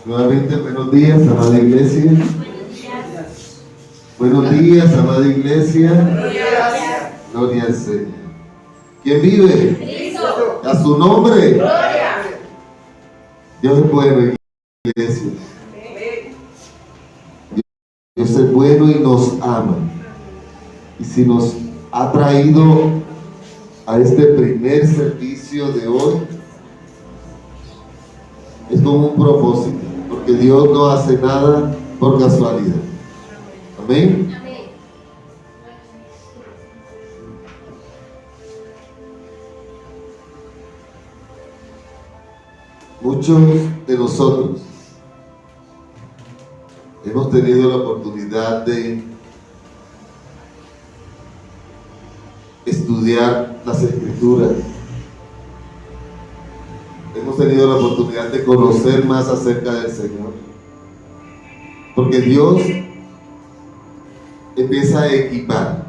Nuevamente, buenos días, amada iglesia. Buenos días, amada iglesia. Gloria al Señor. ¿Quién vive? Cristo. A su nombre. Gloria. Dios es bueno, iglesia. Dios es bueno y nos ama. Y si nos ha traído a este primer servicio de hoy, es con un propósito, porque Dios no hace nada por casualidad. Amén. Muchos de nosotros hemos tenido la oportunidad de estudiar las Escrituras. Hemos tenido la oportunidad de conocer más acerca del Señor, porque Dios empieza a equipar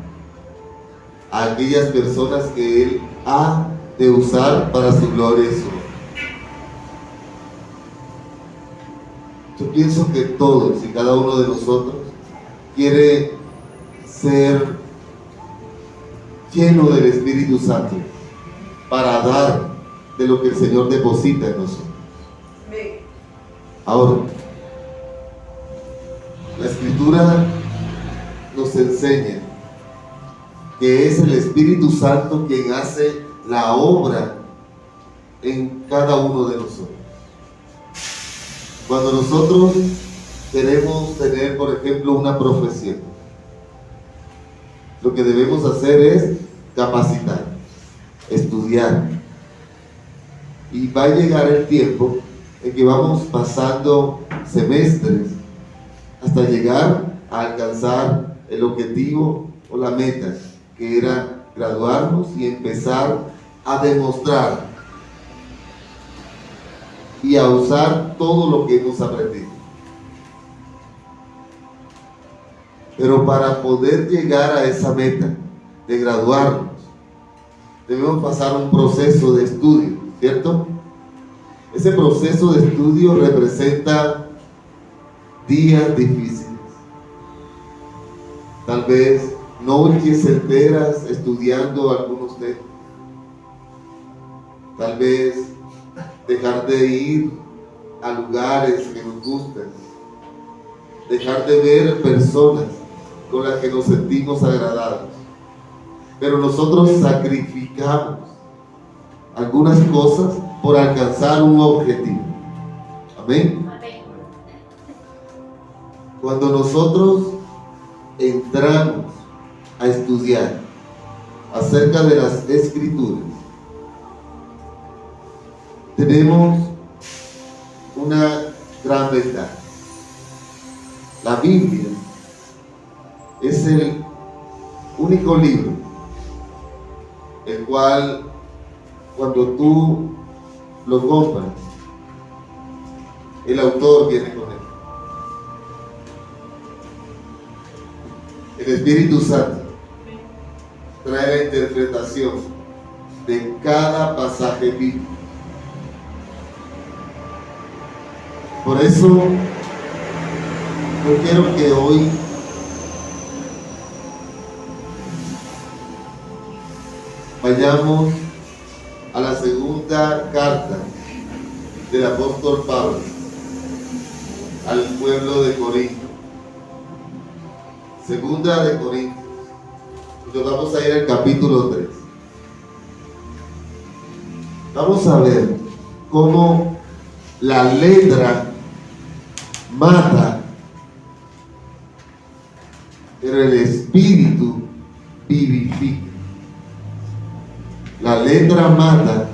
a aquellas personas que Él ha de usar para su gloria y su honor. Yo pienso que todos y cada uno de nosotros quiere ser lleno del Espíritu Santo para dar de lo que el Señor deposita en nosotros. Ahora, la Escritura nos enseña que es el Espíritu Santo quien hace la obra en cada uno de nosotros. Cuando nosotros queremos tener, por ejemplo, una profesión, lo que debemos hacer es capacitar, estudiar. Y va a llegar el tiempo en que vamos pasando semestres hasta llegar a alcanzar el objetivo o la meta, que era graduarnos y empezar a demostrar y a usar todo lo que hemos aprendido. Pero para poder llegar a esa meta de graduarnos, debemos pasar un proceso de estudio, ¿cierto? Ese proceso de estudio representa días difíciles, tal vez noches enteras estudiando algunos temas, tal vez dejar de ir a lugares que nos gustan, dejar de ver personas con las que nos sentimos agradados, pero nosotros sacrificamos algunas cosas por alcanzar un objetivo. Amén. Cuando nosotros entramos a estudiar acerca de las Escrituras, tenemos una gran ventaja. La Biblia es el único libro el cual, cuando tú lo compras, el autor viene con él. El Espíritu Santo trae la interpretación de cada pasaje bíblico. Por eso yo quiero que hoy vayamos a la segunda carta del apóstol Pablo al pueblo de Corinto. Segunda de Corintios. Entonces vamos a ir al capítulo 3. Vamos a ver cómo la letra mata, pero el Espíritu vivifica. La letra mata,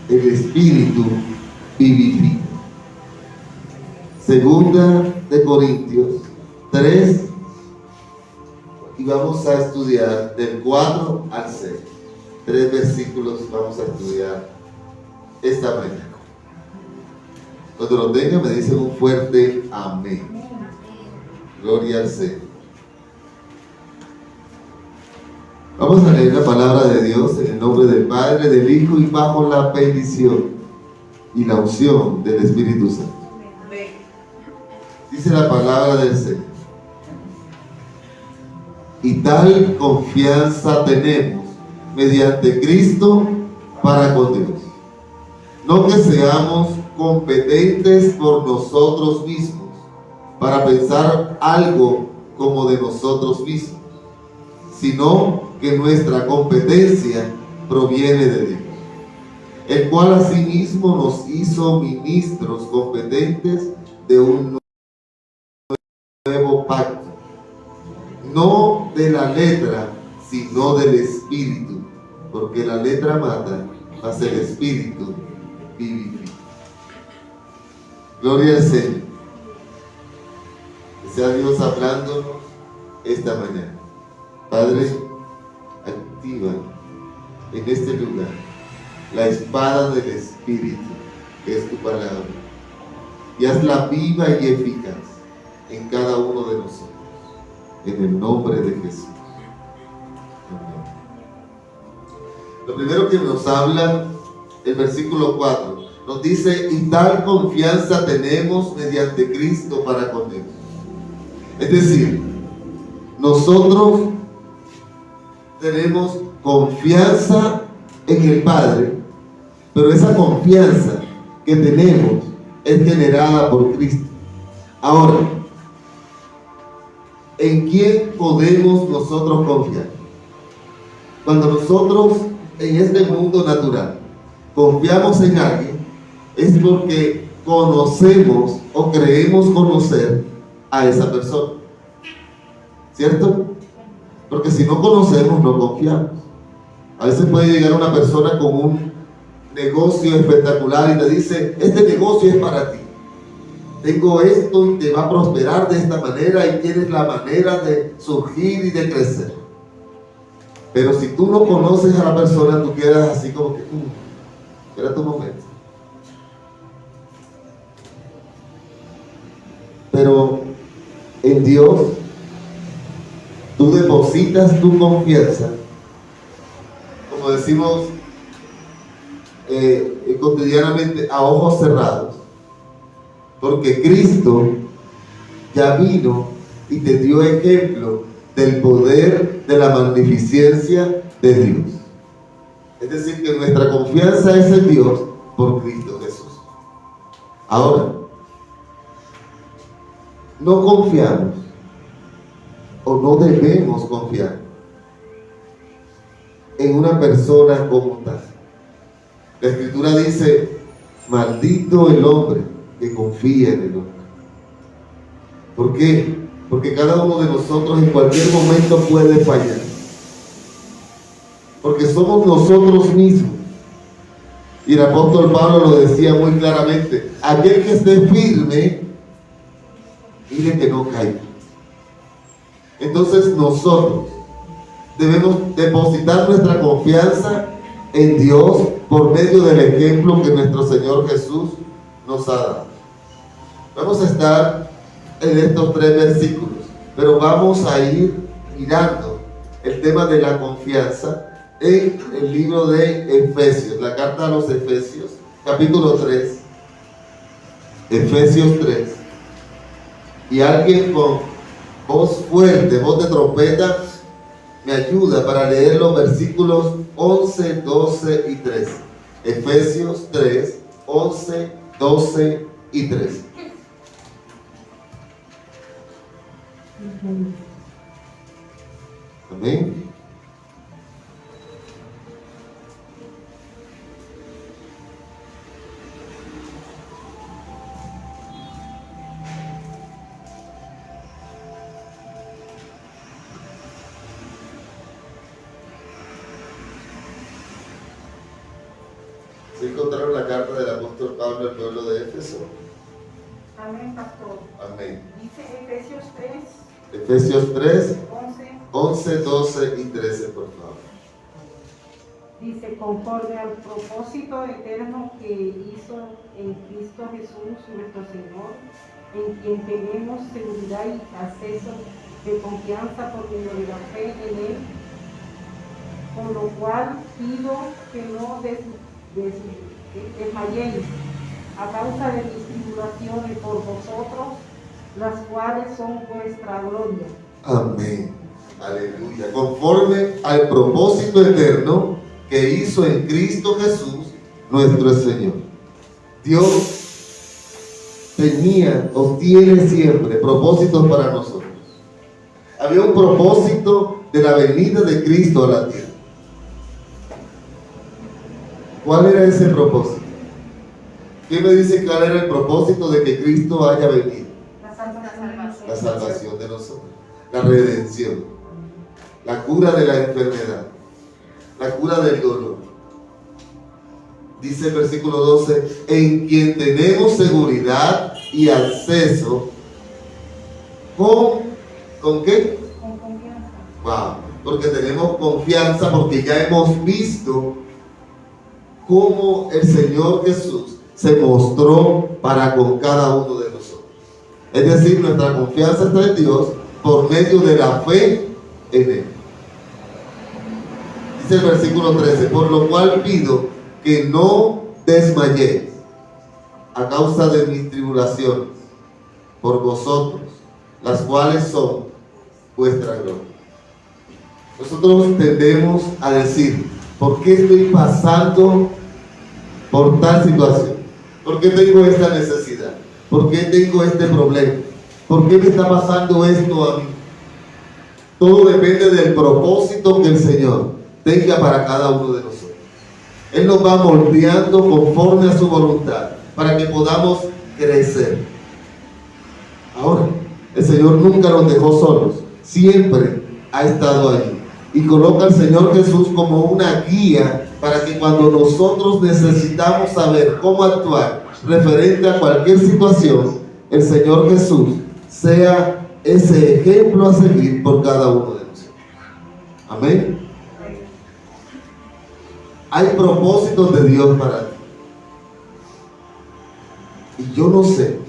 el Espíritu vivifica. Segunda de Corintios 3, y vamos a estudiar del 4 al 6. 3 versículos vamos a estudiar esta mañana. Cuando lo tengan me dicen un fuerte amén. Gloria al Señor. Vamos a leer la palabra de Dios en el nombre del Padre, del Hijo y bajo la bendición y la unción del Espíritu Santo. Dice la palabra del Señor. Y tal confianza tenemos mediante Cristo para con Dios. No que seamos competentes por nosotros mismos para pensar algo como de nosotros mismos, sino que nuestra competencia proviene de Dios, el cual asimismo nos hizo ministros competentes de un nuevo pacto, no de la letra, sino del Espíritu, porque la letra mata, mas el Espíritu vivifica. Gloria al Señor. Que sea Dios hablándonos esta mañana. Padre, activa en este lugar la espada del Espíritu, que es tu palabra, y hazla viva y eficaz en cada uno de nosotros, en el nombre de Jesús. Amén. Lo primero que nos habla el versículo 4, nos dice: y tal confianza tenemos mediante Cristo para con Dios. Es decir, nosotros tenemos confianza en el Padre, pero esa confianza que tenemos es generada por Cristo. Ahora, ¿en quién podemos nosotros confiar? Cuando nosotros en este mundo natural confiamos en alguien, es porque conocemos o creemos conocer a esa persona, ¿cierto? Porque si no conocemos, no confiamos. A veces puede llegar una persona con un negocio espectacular y te dice: este negocio es para ti, tengo esto y te va a prosperar de esta manera y tienes la manera de surgir y de crecer. Pero si tú no conoces a la persona, tú quedas así como que espera tu momento. Pero en Dios tú depositas tu confianza, como decimos cotidianamente, a ojos cerrados, porque Cristo ya vino y te dio ejemplo del poder de la magnificencia de Dios. Es decir, que nuestra confianza es en Dios por Cristo Jesús. Ahora, no confiamos o no debemos confiar en una persona como tal. La Escritura dice: maldito el hombre que confía en el hombre. ¿Por qué? Porque cada uno de nosotros en cualquier momento puede fallar. Porque somos nosotros mismos. Y el apóstol Pablo lo decía muy claramente: aquel que esté firme, mire que no caiga. Entonces nosotros debemos depositar nuestra confianza en Dios por medio del ejemplo que nuestro Señor Jesús nos ha dado. Vamos a estar en estos 3 versículos, pero vamos a ir mirando el tema de la confianza en el libro de Efesios, la carta a los Efesios, capítulo 3, Efesios 3. Y alguien con voz fuerte, voz de trompeta, me ayuda para leer los versículos 11, 12 y 13. Efesios 3, 11, 12 y 13. Amén. ¿Se encontraron la carta del apóstol Pablo al pueblo de Éfeso? Amén, pastor. Amén. Dice Efesios 3, Efesios 3, 11. 11, 12 y 13, por favor. Dice: conforme al propósito eterno que hizo en Cristo Jesús nuestro Señor, en quien tenemos seguridad y acceso de confianza por medio de la fe en Él, con lo cual pido que no desmayéis a causa de mis tribulaciones por vosotros, las cuales son vuestra gloria. Amén. Aleluya. Conforme al propósito eterno que hizo en Cristo Jesús, nuestro Señor. Dios tenía o tiene siempre propósitos para nosotros. Había un propósito de la venida de Cristo a la tierra. ¿Cuál era ese propósito? ¿Quién me dice cuál era el propósito de que Cristo haya venido? La salvación de nosotros, la redención, la cura de la enfermedad, la cura del dolor. Dice el versículo 12, en quien tenemos seguridad y acceso ¿con qué? Con confianza. Wow, porque tenemos confianza, porque ya hemos visto cómo el Señor Jesús se mostró para con cada uno de nosotros. Es decir, nuestra confianza está en Dios por medio de la fe en Él. Dice el versículo 13, por lo cual pido que no desmayéis a causa de mis tribulaciones por vosotros, las cuales son vuestra gloria. Nosotros tendemos a decir, ¿por qué estoy pasando por tal situación? ¿Por qué tengo esta necesidad? ¿Por qué tengo este problema? ¿Por qué me está pasando esto a mí? Todo depende del propósito que el Señor tenga para cada uno de nosotros. Él nos va moldeando conforme a su voluntad para que podamos crecer. Ahora, el Señor nunca nos dejó solos, siempre ha estado allí. Y coloca al Señor Jesús como una guía para que cuando nosotros necesitamos saber cómo actuar referente a cualquier situación, el Señor Jesús sea ese ejemplo a seguir por cada uno de nosotros. Amén. Hay propósitos de Dios para ti. Y yo no sé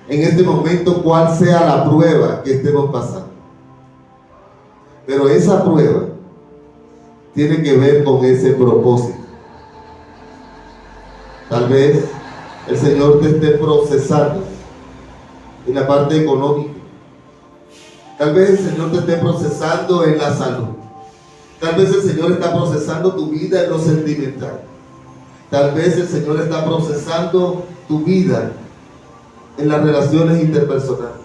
en este momento cuál sea la prueba que estemos pasando. Pero esa prueba tiene que ver con ese propósito. Tal vez el Señor te esté procesando en la parte económica. Tal vez el Señor te esté procesando en la salud. Tal vez el Señor está procesando tu vida en lo sentimental. Tal vez el Señor está procesando tu vida en las relaciones interpersonales.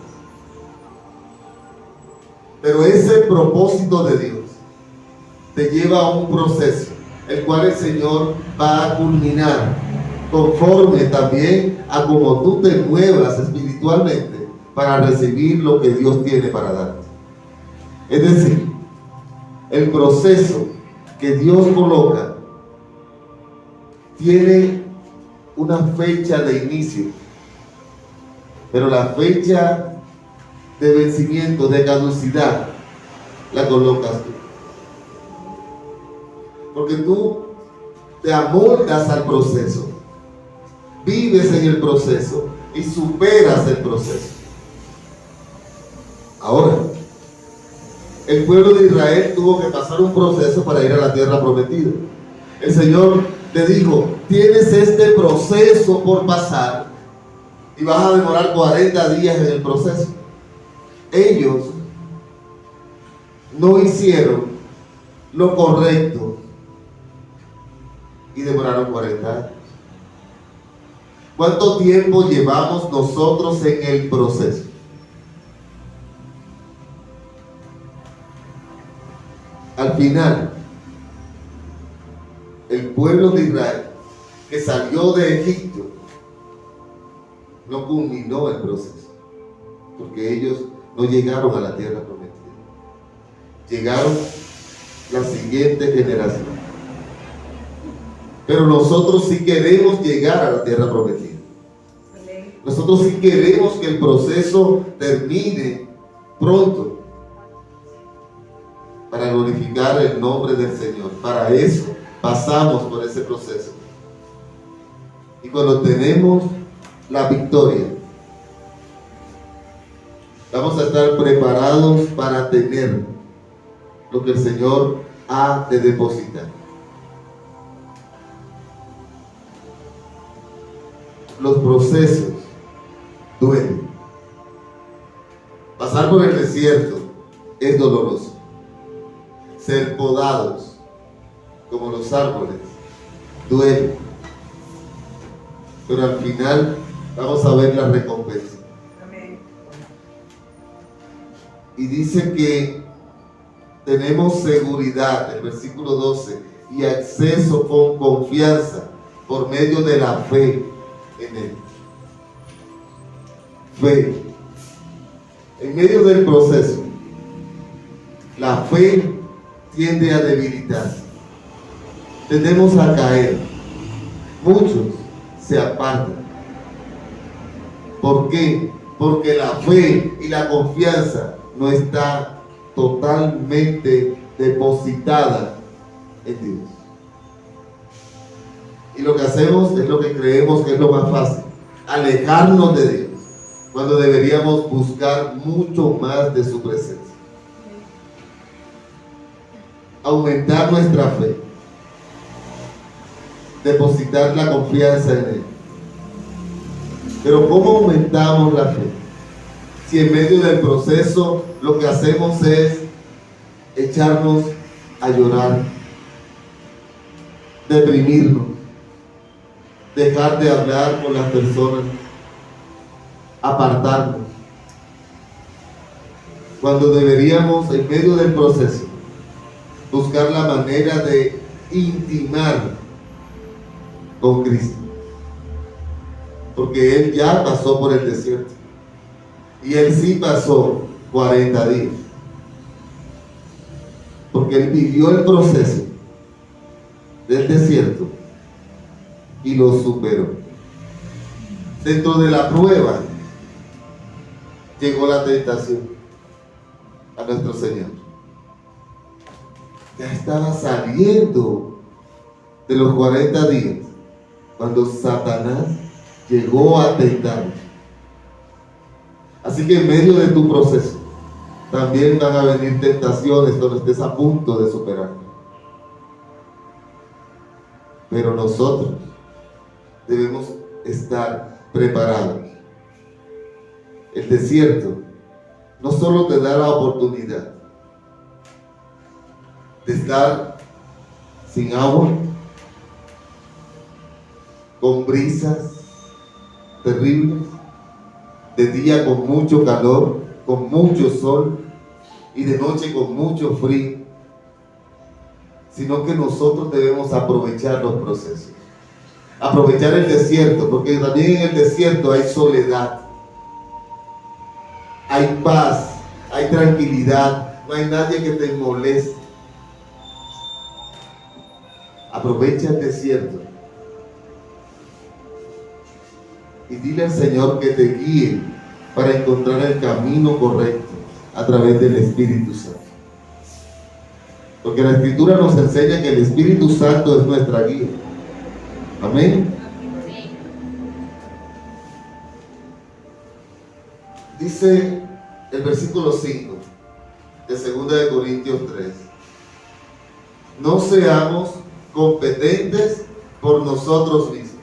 Pero ese propósito de Dios te lleva a un proceso, el cual el Señor va a culminar conforme también a como tú te muevas espiritualmente para recibir lo que Dios tiene para darte. Es decir, el proceso que Dios coloca tiene una fecha de inicio, pero la fecha de vencimiento, de caducidad, la colocas tú. Porque tú te amoldas al proceso, vives en el proceso y superas el proceso. Ahora, el pueblo de Israel tuvo que pasar un proceso para ir a la tierra prometida. El Señor te dijo, tienes este proceso por pasar y vas a demorar 40 días en el proceso. Ellos no hicieron lo correcto y demoraron 40 años. ¿Cuánto tiempo llevamos nosotros en el proceso? Al final, el pueblo de Israel que salió de Egipto no culminó el proceso, porque ellos no llegaron a la tierra prometida. Llegaron la siguiente generación. Pero nosotros sí queremos llegar a la tierra prometida. Nosotros sí queremos que el proceso termine pronto para glorificar el nombre del Señor. Para eso pasamos por ese proceso. Y cuando tenemos la victoria, vamos a estar preparados para tener lo que el Señor ha de depositar. Los procesos duelen. Pasar por el desierto es doloroso. Ser podados como los árboles duele. Pero al final vamos a ver la recompensa. Y dice que tenemos seguridad, el versículo 12, y acceso con confianza por medio de la fe en Él. Fe. En medio del proceso, la fe tiende a debilitarse. Tendemos a caer. Muchos se apartan. ¿Por qué? Porque la fe y la confianza no está totalmente depositada en Dios. Y lo que hacemos es lo que creemos que es lo más fácil: alejarnos de Dios, cuando deberíamos buscar mucho más de su presencia. Aumentar nuestra fe, depositar la confianza en Él. Pero ¿cómo aumentamos la fe? Si en medio del proceso lo que hacemos es echarnos a llorar, deprimirnos, dejar de hablar con las personas, apartarnos, cuando deberíamos en medio del proceso buscar la manera de intimar con Cristo? Porque Él ya pasó por el desierto. Y Él sí pasó 40 días. Porque Él vivió el proceso del desierto y lo superó. Dentro de la prueba llegó la tentación a nuestro Señor. Ya estaba saliendo de los 40 días cuando Satanás llegó a tentarlo. Así que en medio de tu proceso también van a venir tentaciones donde estés a punto de superar. Pero nosotros debemos estar preparados. El desierto no solo te da la oportunidad de estar sin agua, con brisas terribles, de día con mucho calor, con mucho sol, y de noche con mucho frío, sino que nosotros debemos aprovechar los procesos, aprovechar el desierto, porque también en el desierto hay soledad, hay paz, hay tranquilidad, no hay nadie que te moleste. Aprovecha el desierto y dile al Señor que te guíe para encontrar el camino correcto a través del Espíritu Santo. Porque la Escritura nos enseña que el Espíritu Santo es nuestra guía. Amén. Dice el versículo 5 de 2 Corintios 3: no seamos competentes por nosotros mismos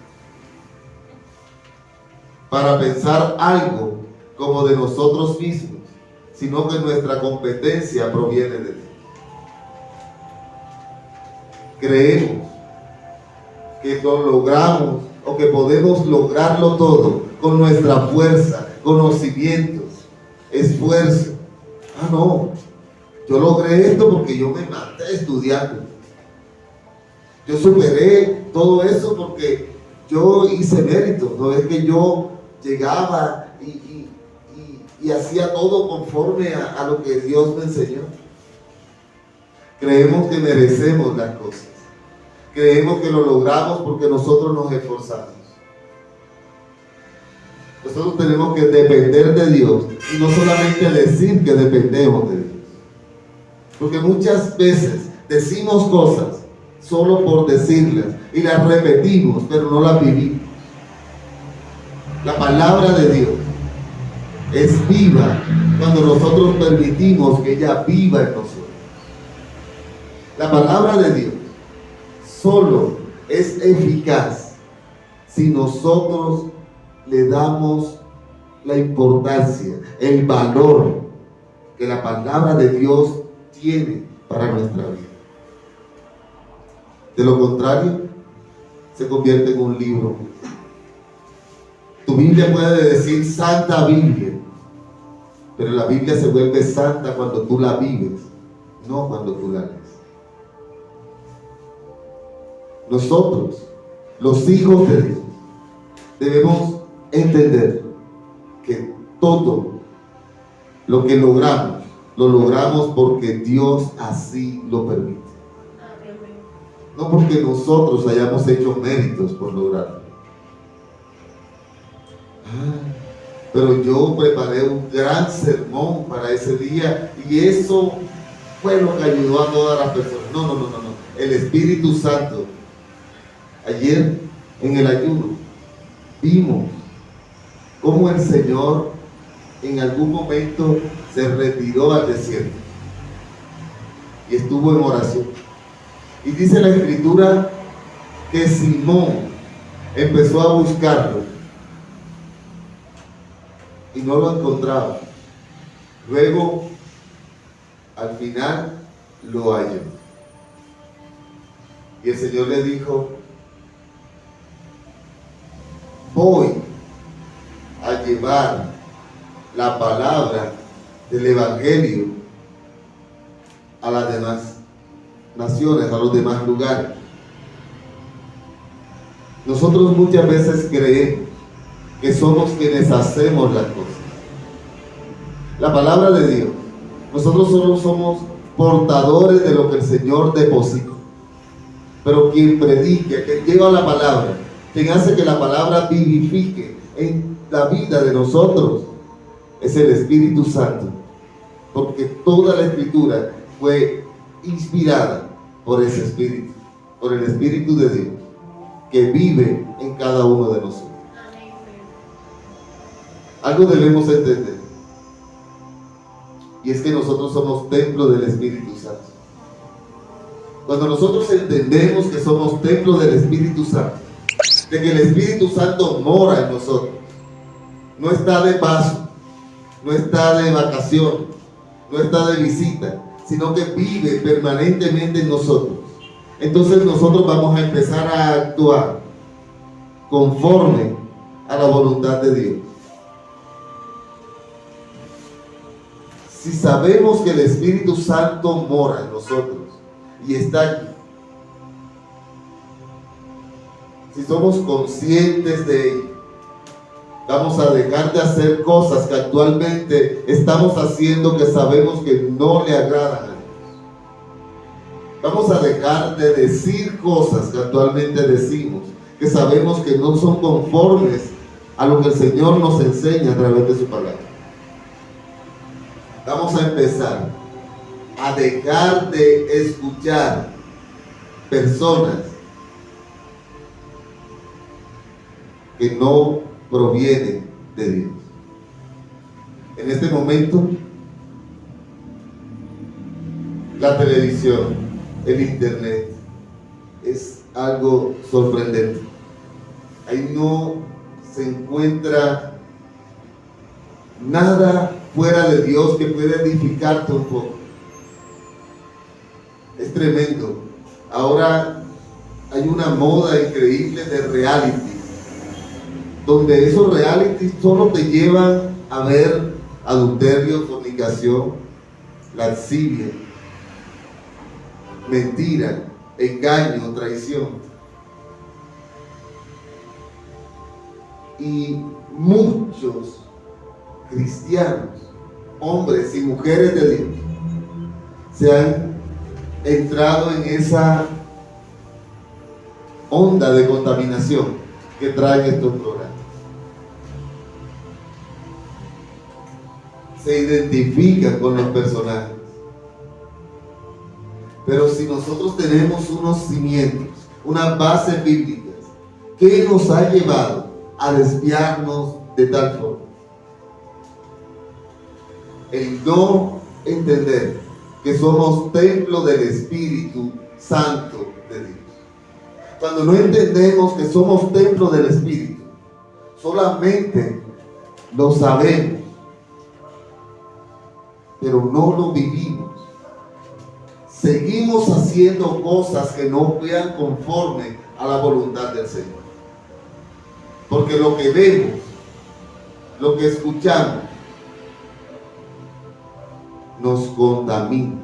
para pensar algo como de nosotros mismos, sino que nuestra competencia proviene de Dios. Creemos que lo logramos o que podemos lograrlo todo con nuestra fuerza, conocimientos, esfuerzo. Ah, no, yo logré esto porque yo me maté estudiando. Yo superé todo eso porque yo hice mérito. No es que yo llegaba y hacía todo conforme a lo que Dios me enseñó. Creemos que merecemos las cosas. Creemos que lo logramos porque nosotros nos esforzamos. Nosotros tenemos que depender de Dios y no solamente decir que dependemos de Dios. Porque muchas veces decimos cosas solo por decirlas y las repetimos, pero no las vivimos. La palabra de Dios es viva cuando nosotros permitimos que ella viva en nosotros. La palabra de Dios solo es eficaz si nosotros le damos la importancia, el valor que la palabra de Dios tiene para nuestra vida. De lo contrario, se convierte en un libro. Tu Biblia puede decir Santa Biblia, pero la Biblia se vuelve santa cuando tú la vives, no cuando tú la lees. Nosotros, los hijos de Dios, debemos entender que todo lo que logramos, lo logramos porque Dios así lo permite. No porque nosotros hayamos hecho méritos por lograrlo. Pero yo preparé un gran sermón para ese día y eso fue lo que ayudó a todas las personas. No. El Espíritu Santo. Ayer en el ayuno vimos cómo el Señor en algún momento se retiró al desierto y estuvo en oración. Y dice la Escritura que Simón empezó a buscarlo y no lo encontraba. Luego, al final, lo halló. Y el Señor le dijo: voy a llevar la palabra del Evangelio a las demás naciones, a los demás lugares. Nosotros muchas veces creemos que somos quienes hacemos las cosas. La palabra de Dios, nosotros solo somos portadores de lo que el Señor deposita. Pero quien predica, quien lleva la palabra, quien hace que la palabra vivifique en la vida de nosotros, es el Espíritu Santo. Porque toda la Escritura fue inspirada por ese Espíritu, por el Espíritu de Dios, que vive en cada uno de nosotros. Algo debemos entender, y es que nosotros somos templo del Espíritu Santo. Cuando nosotros entendemos que somos templo del Espíritu Santo, de que el Espíritu Santo mora en nosotros, no está de paso, no está de vacación, no está de visita, sino que vive permanentemente en nosotros. Entonces nosotros vamos a empezar a actuar conforme a la voluntad de Dios. Si sabemos que el Espíritu Santo mora en nosotros y está aquí, si somos conscientes de ello, vamos a dejar de hacer cosas que actualmente estamos haciendo que sabemos que no le agradan a Dios. Vamos a dejar de decir cosas que actualmente decimos, que sabemos que no son conformes a lo que el Señor nos enseña a través de su palabra. Vamos a empezar a dejar de escuchar personas que no provienen de Dios. En este momento, la televisión, el internet, es algo sorprendente. Ahí no se encuentra nada fuera de Dios que pueda edificarte un poco. Es tremendo. Ahora hay una moda increíble de reality, donde esos realities solo te llevan a ver adulterio, fornicación, lascivia, mentira, engaño, traición. Y muchos cristianos, hombres y mujeres de Dios, se han entrado en esa onda de contaminación que traen estos programas. Se identifican con los personajes. Pero si nosotros tenemos unos cimientos, unas bases bíblicas, ¿qué nos ha llevado a desviarnos de tal forma? El no entender que somos templo del Espíritu Santo de Dios. Cuando no entendemos que somos templo del Espíritu, solamente lo sabemos, pero no lo vivimos. Seguimos haciendo cosas que no vean conforme a la voluntad del Señor. Porque lo que vemos, lo que escuchamos, nos contamina.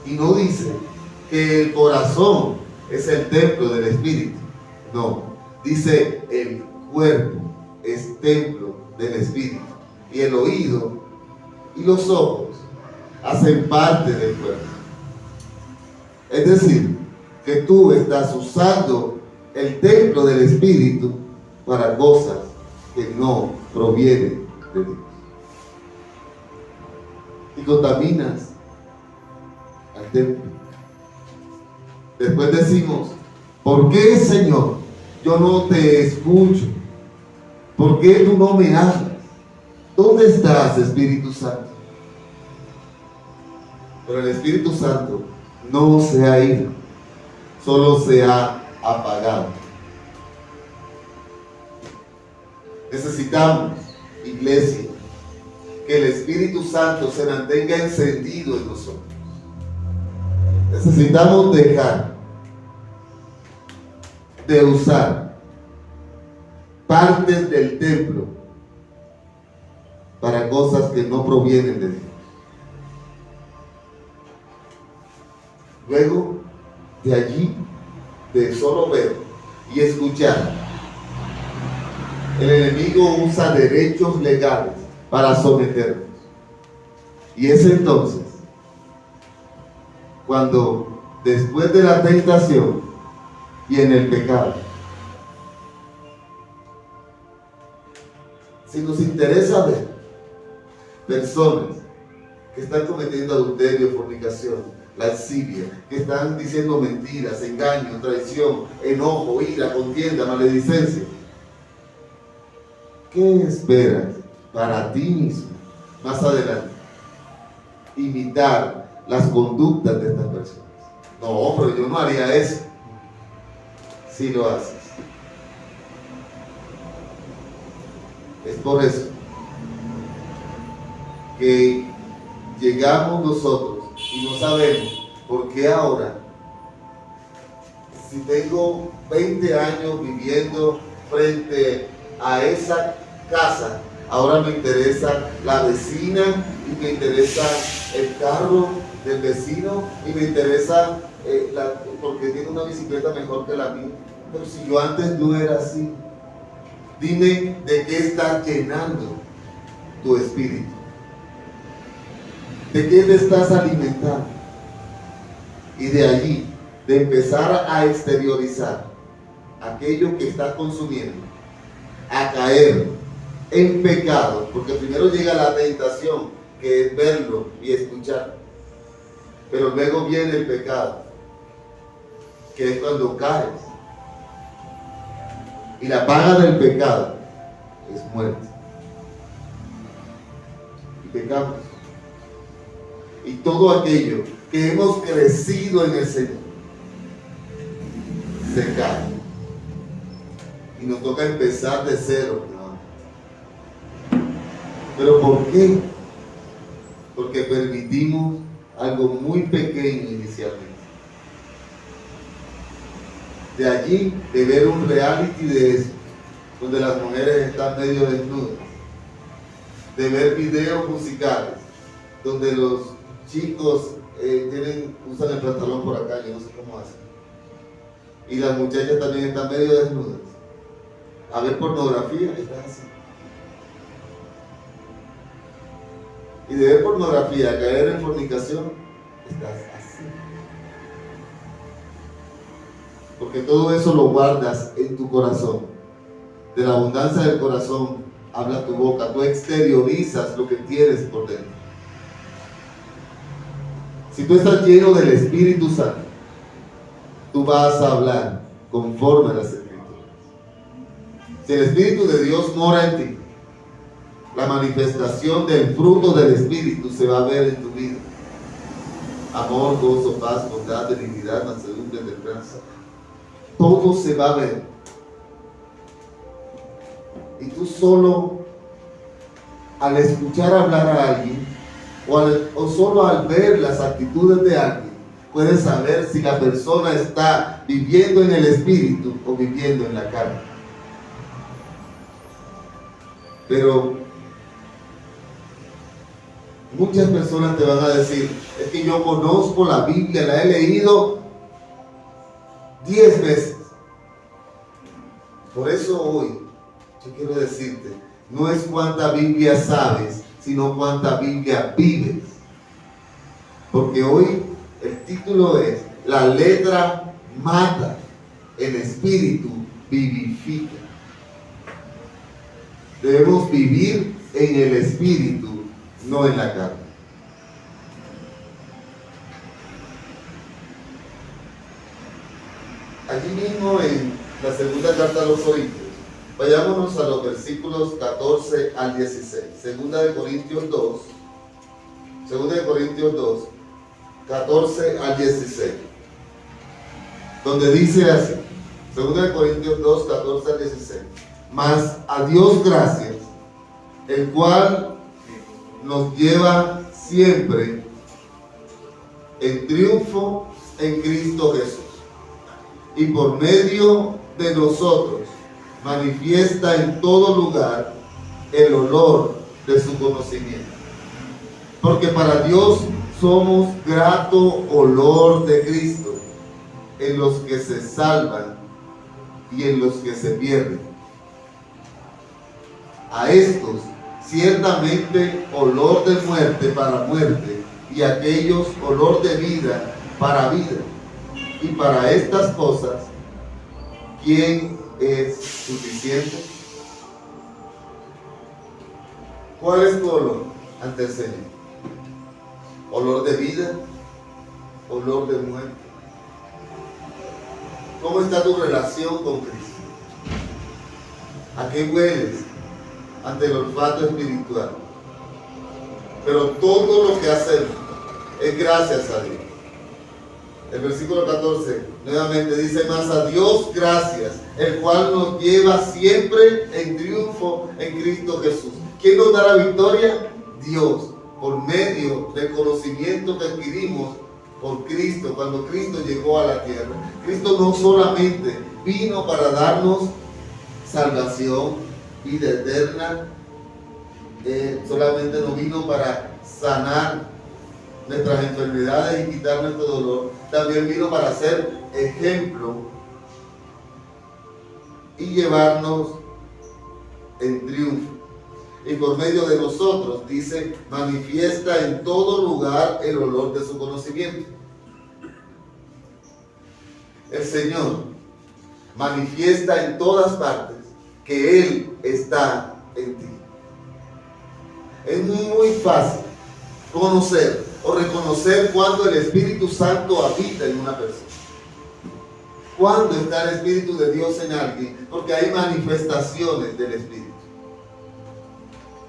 Y no dice que el corazón es el templo del Espíritu. No, dice el cuerpo es templo del Espíritu. Y el oído y los ojos hacen parte del cuerpo. Es decir, que tú estás usando el templo del Espíritu para cosas que no provienen de Dios. Y contaminas al templo. Después decimos, ¿por qué, Señor, yo no te escucho? ¿Por qué tú no me hablas? ¿Dónde estás, Espíritu Santo? Pero el Espíritu Santo no se ha ido, solo se ha apagado. Necesitamos, iglesia, que el Espíritu Santo se mantenga encendido en nosotros. Necesitamos dejar de usar partes del templo para cosas que no provienen de Dios. Luego, de allí, de solo ver y escuchar, el enemigo usa derechos legales para someternos. Y es entonces cuando, después de la tentación y en el pecado, si nos interesa ver personas que están cometiendo adulterio, fornicación, lascivia, que están diciendo mentiras, engaño, traición, enojo, ira, contienda, maledicencia, ¿qué esperas para ti mismo más adelante? Imitar las conductas de estas personas. No, pero yo no haría eso. Si lo haces. Es por eso que llegamos nosotros y no sabemos por qué ahora, si tengo 20 años viviendo frente a esa casa, ahora me interesa la vecina y me interesa el carro del vecino y me interesa porque tiene una bicicleta mejor que la mía. Pero si yo antes no era así, dime de qué estás llenando tu espíritu. ¿De qué te estás alimentando? Y de allí, de empezar a exteriorizar aquello que estás consumiendo, a caer en pecado, porque primero llega la tentación, que es verlo y escuchar, pero luego viene el pecado, que es cuando caes, y la paga del pecado es muerte, y pecamos, y todo aquello que hemos crecido en el Señor se cae, y nos toca empezar de cero. ¿Pero por qué? Porque permitimos algo muy pequeño inicialmente. De allí, de ver un reality de eso, donde las mujeres están medio desnudas, de ver videos musicales, donde los chicos usan el pantalón por acá, yo no sé cómo hacen, y las muchachas también están medio desnudas, a ver pornografía, están así. Y de ver pornografía, caer en fornicación, estás así. Porque todo eso lo guardas en tu corazón. De la abundancia del corazón habla tu boca. Tú exteriorizas lo que tienes por dentro. Si tú estás lleno del Espíritu Santo, tú vas a hablar conforme a las Escrituras. Si el Espíritu de Dios mora en ti, la manifestación del fruto del Espíritu se va a ver en tu vida. Amor, gozo, paz, bondad, benignidad, mansedumbre, templanza. Todo se va a ver. Y tú solo al escuchar hablar a alguien o solo al ver las actitudes de alguien, puedes saber si la persona está viviendo en el espíritu o viviendo en la carne. Pero muchas personas te van a decir, es que yo conozco la Biblia, la he leído 10 veces. Por eso hoy yo quiero decirte, no es cuánta Biblia sabes, sino cuánta Biblia vives. Porque hoy el título es: la letra mata, el espíritu vivifica. Debemos vivir en el espíritu, no en la carne. Aquí mismo en la segunda carta a los Corintios, vayámonos a los versículos 14 al 16. Segunda de Corintios 2, 14 al 16. Donde dice así, segunda de Corintios 2, 14 al 16. Mas a Dios gracias, el cual nos lleva siempre en triunfo en Cristo Jesús, y por medio de nosotros manifiesta en todo lugar el olor de su conocimiento. Porque para Dios somos grato olor de Cristo en los que se salvan y en los que se pierden. A estos ciertamente olor de muerte para muerte, y a aquellos olor de vida para vida. Y para estas cosas, ¿quién es suficiente? ¿Cuál es tu olor ante el Señor? ¿Olor de vida? ¿Olor de muerte? ¿Cómo está tu relación con Cristo? ¿A qué hueles ante el olfato espiritual? Pero todo lo que hacemos es gracias a Dios. El versículo 14 nuevamente dice: mas a Dios gracias, el cual nos lleva siempre en triunfo en Cristo Jesús. ¿Quién nos da la victoria? Dios, por medio del conocimiento que adquirimos por Cristo, cuando Cristo llegó a la tierra. Cristo no solamente vino para darnos salvación, vida eterna, solamente no vino para sanar nuestras enfermedades y quitar nuestro dolor, también vino para ser ejemplo y llevarnos en triunfo. Y por medio de nosotros, dice, manifiesta en todo lugar el olor de su conocimiento. El Señor manifiesta en todas partes que Él está en ti. Es muy fácil conocer o reconocer cuando el Espíritu Santo habita en una persona. Cuando está el Espíritu de Dios en alguien, porque hay manifestaciones del Espíritu.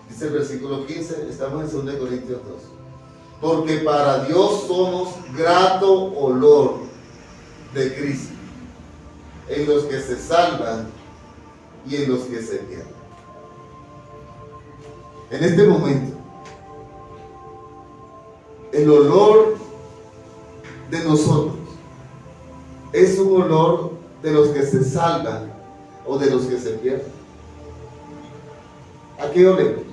Dice el versículo 15, estamos en 2 Corintios 2. Porque para Dios somos grato olor de Cristo en los que se salvan y en los que se pierden. En este momento, el olor de nosotros es un olor de los que se salvan o de los que se pierden. ¿A qué olemos?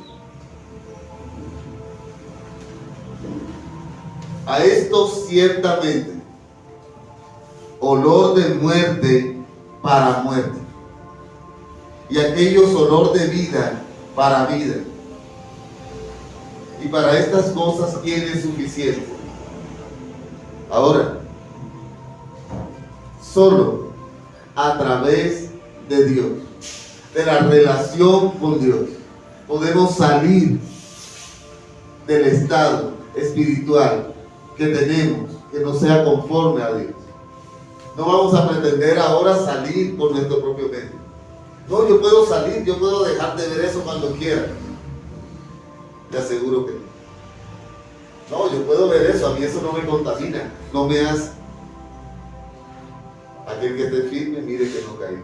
A estos ciertamente olor de muerte para muerte, y aquellos olor de vida para vida. Y para estas cosas, ¿quién es suficiente? Ahora, solo a través de Dios, de la relación con Dios, podemos salir del estado espiritual que tenemos, que no sea conforme a Dios. No vamos a pretender ahora salir por nuestro propio medio. No, yo puedo salir, yo puedo dejar de ver eso cuando quiera. Te aseguro que no. No, yo puedo ver eso, a mí eso no me contamina, no me hace. Aquel que esté firme, mire que no caiga.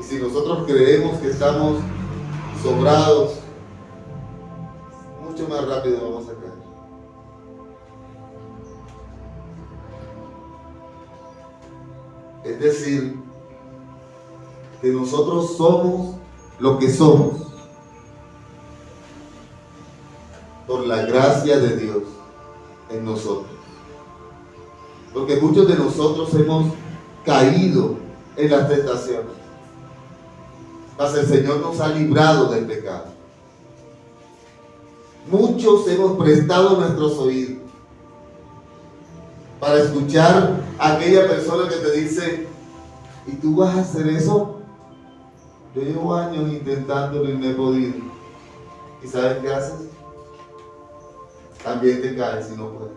Y si nosotros creemos que estamos sobrados mucho más rápido vamos a caer. Es decir, que nosotros somos lo que somos por la gracia de Dios en nosotros. Porque muchos de nosotros hemos caído en las tentaciones, mas el Señor nos ha librado del pecado. Muchos hemos prestado nuestros oídos para escuchar a aquella persona que te dice: ¿y tú vas a hacer eso? Yo llevo años intentándolo y no he podido. ¿Y sabes qué haces? También te caes y no puedes.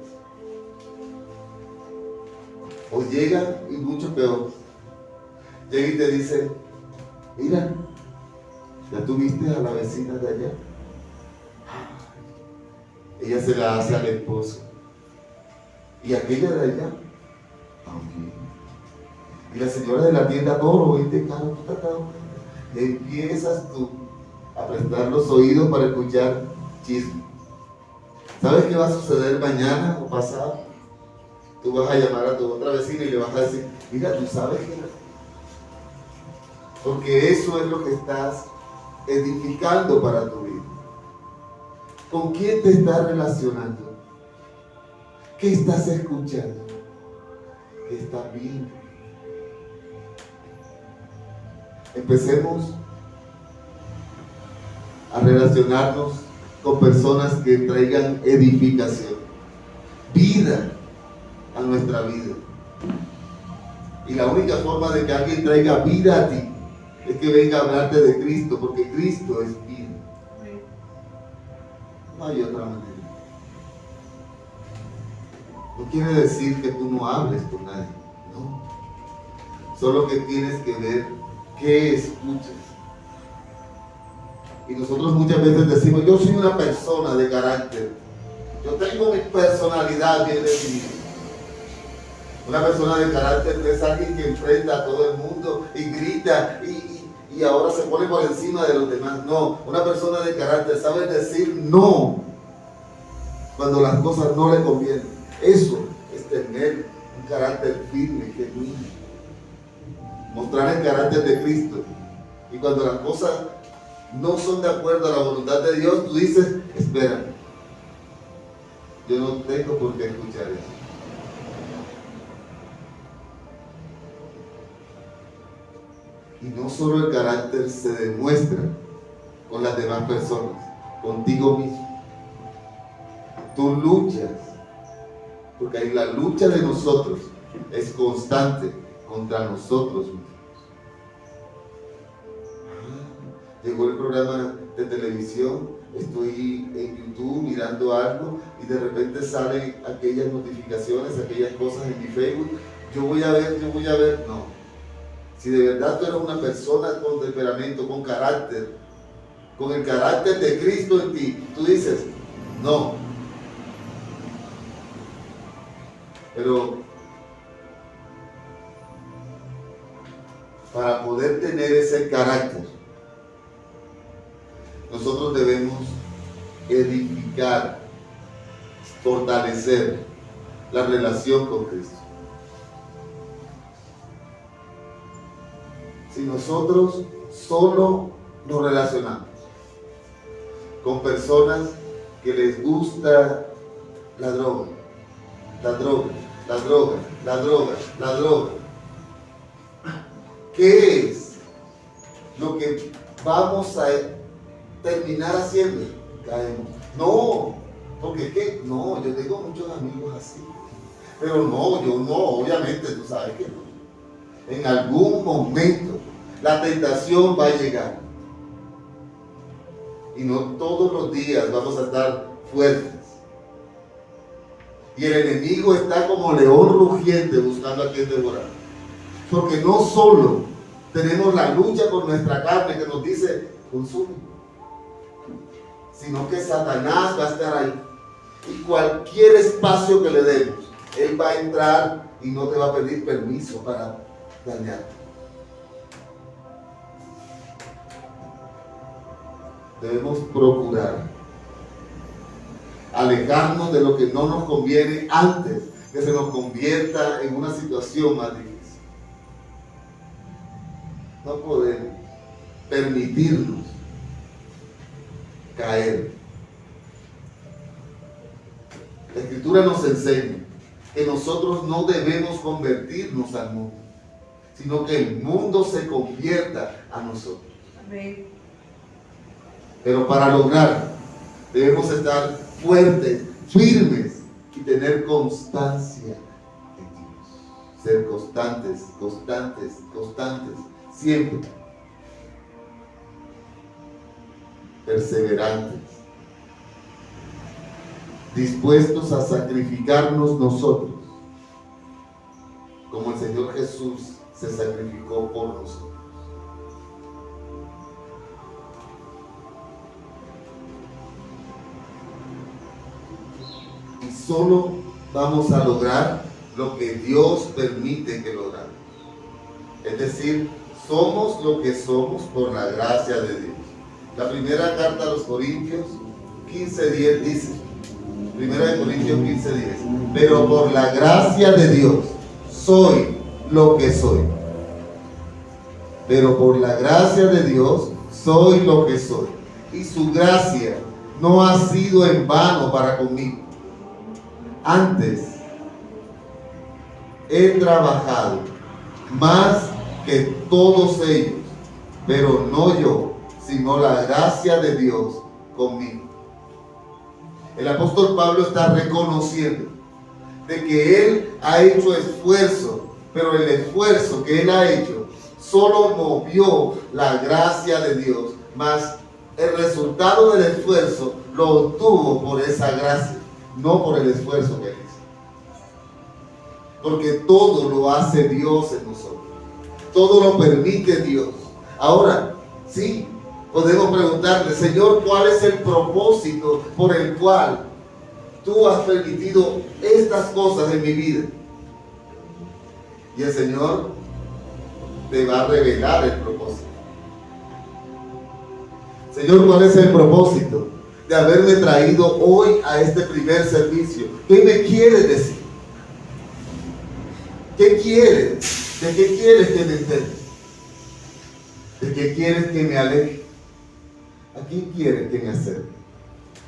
O llega, y mucho peor, llega y te dice: mira, ¿ya tuviste a la vecina de allá? Ella se la hace al esposo. ¿Y aquella de allá? También. Y la señora de la tienda, todo lo viste caro, y empiezas tú a prestar los oídos para escuchar chismes. ¿Sabes qué va a suceder mañana o pasado? Tú vas a llamar a tu otra vecina y le vas a decir: mira, tú sabes que no. Porque eso es lo que estás edificando para tu vida. ¿Con quién te estás relacionando? ¿Qué estás escuchando? ¿Qué estás viendo? Empecemos a relacionarnos con personas que traigan edificación, vida a nuestra vida. Y la única forma de que alguien traiga vida a ti es que venga a hablarte de Cristo, porque Cristo es vida. No hay otra manera. No quiere decir que tú no hables con nadie, no. Solo que tienes que ver qué escuchas. Y nosotros muchas veces decimos: yo soy una persona de carácter, yo tengo mi personalidad bien definida. Una persona de carácter no es alguien que enfrenta a todo el mundo y grita y ahora se pone por encima de los demás. No, una persona de carácter sabe decir no cuando las cosas no le convienen. Eso es tener un carácter firme, genuino. Mostrar el carácter de Cristo. Y cuando las cosas no son de acuerdo a la voluntad de Dios, tú dices: espera, yo no tengo por qué escuchar eso. Y no solo el carácter se demuestra con las demás personas, contigo mismo. Tú luchas, porque ahí la lucha de nosotros es constante contra nosotros mismos. Llegó el programa de televisión, estoy en YouTube mirando algo y de repente salen aquellas notificaciones, aquellas cosas en mi Facebook. Yo voy a ver, no. Si de verdad tú eres una persona con temperamento, con carácter, con el carácter de Cristo en ti, tú dices: no. Pero para poder tener ese carácter, nosotros debemos edificar, fortalecer la relación con Cristo. Si nosotros solo nos relacionamos con personas que les gusta la droga, ¿qué es lo que vamos a terminar haciendo? Caemos. No, porque ¿qué? No, yo tengo muchos amigos así, pero no, yo no, obviamente tú sabes que no. En algún momento la tentación va a llegar y no todos los días vamos a estar fuertes. Y el enemigo está como león rugiente buscando a quien devorar. Porque no solo tenemos la lucha con nuestra carne que nos dice: consume, sino que Satanás va a estar ahí. Y cualquier espacio que le demos, él va a entrar y no te va a pedir permiso para dañarte. Debemos procurar alejarnos de lo que no nos conviene antes que se nos convierta en una situación más difícil. No podemos permitirnos caer. La Escritura nos enseña que nosotros no debemos convertirnos al mundo, sino que el mundo se convierta a nosotros. Amén. Pero para lograr, debemos estar fuertes, firmes y tener constancia en Dios. Ser constantes, siempre. Perseverantes. Dispuestos a sacrificarnos nosotros, como el Señor Jesús se sacrificó por nosotros. Y solo vamos a lograr lo que Dios permite que logramos. Es decir, somos lo que somos por la gracia de Dios. La primera carta a los Corintios 15:10 dice, 1 Corintios 15:10, pero por la gracia de Dios soy lo que soy. Pero por la gracia de Dios soy lo que soy. Y su gracia no ha sido en vano para conmigo. Antes he trabajado más que todos ellos, pero no yo, sino la gracia de Dios conmigo. El apóstol Pablo está reconociendo de que él ha hecho esfuerzo, pero el esfuerzo que él ha hecho solo movió la gracia de Dios, mas el resultado del esfuerzo lo obtuvo por esa gracia, no por el esfuerzo que él hizo. Porque todo lo hace Dios en nosotros, todo lo permite Dios. Ahora, sí, podemos preguntarle, Señor, ¿cuál es el propósito por el cual tú has permitido estas cosas en mi vida? Y el Señor te va a revelar el propósito. Señor, ¿cuál es el propósito de haberme traído hoy a este primer servicio? ¿Qué me quieres decir? ¿Qué quieres? ¿De qué quieres que me entere? ¿De qué quieres que me aleje? ¿A quién quieres que me acerque?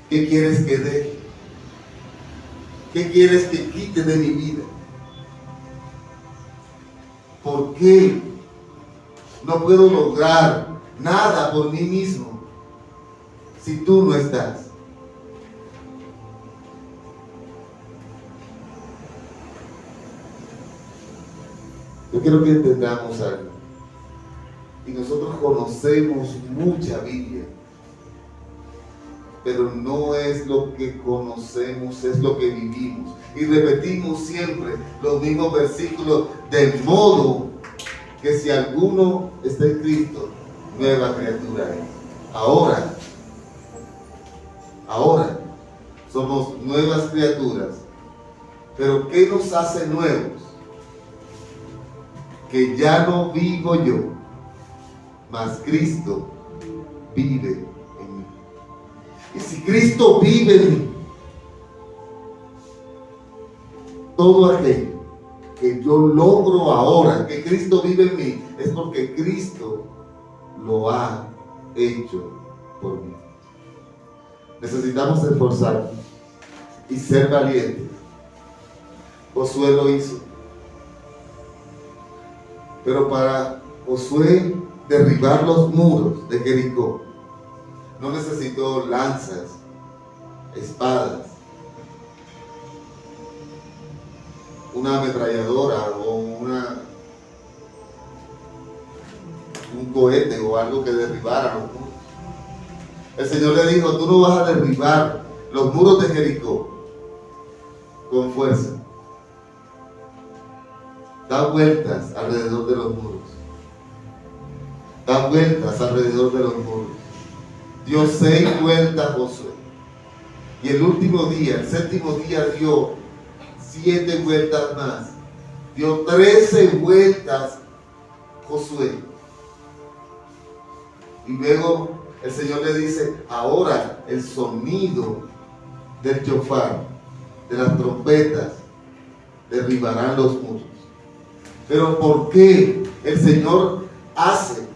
¿Qué quieres que deje? ¿Qué quieres que quite de mi vida? ¿Por qué no puedo lograr nada por mí mismo si tú no estás? Yo quiero que entendamos algo. Y nosotros conocemos mucha Biblia, pero no es lo que conocemos, es lo que vivimos. Y repetimos siempre los mismos versículos, de modo que si alguno está en Cristo, nueva criatura es. Ahora somos nuevas criaturas. Pero ¿qué nos hace nuevos? Que ya no vivo yo, mas Cristo vive en mí. Y si Cristo vive en mí, todo aquello que yo logro ahora, que Cristo vive en mí, es porque Cristo lo ha hecho por mí. Necesitamos esforzarnos y ser valientes. Josué lo hizo. Pero para Josué derribar los muros de Jericó, no necesitó lanzas, espadas, una ametralladora o un cohete o algo que derribara los muros. El Señor le dijo, tú no vas a derribar los muros de Jericó con fuerza. Da vueltas alrededor de los muros. Da vueltas alrededor de los muros. Dio 6 vueltas Josué. Y el último día, el séptimo día, dio 7 vueltas más. Dio 13 vueltas Josué. Y luego el Señor le dice, ahora el sonido del shofar, de las trompetas, derribarán los muros. Pero ¿por qué el Señor hace?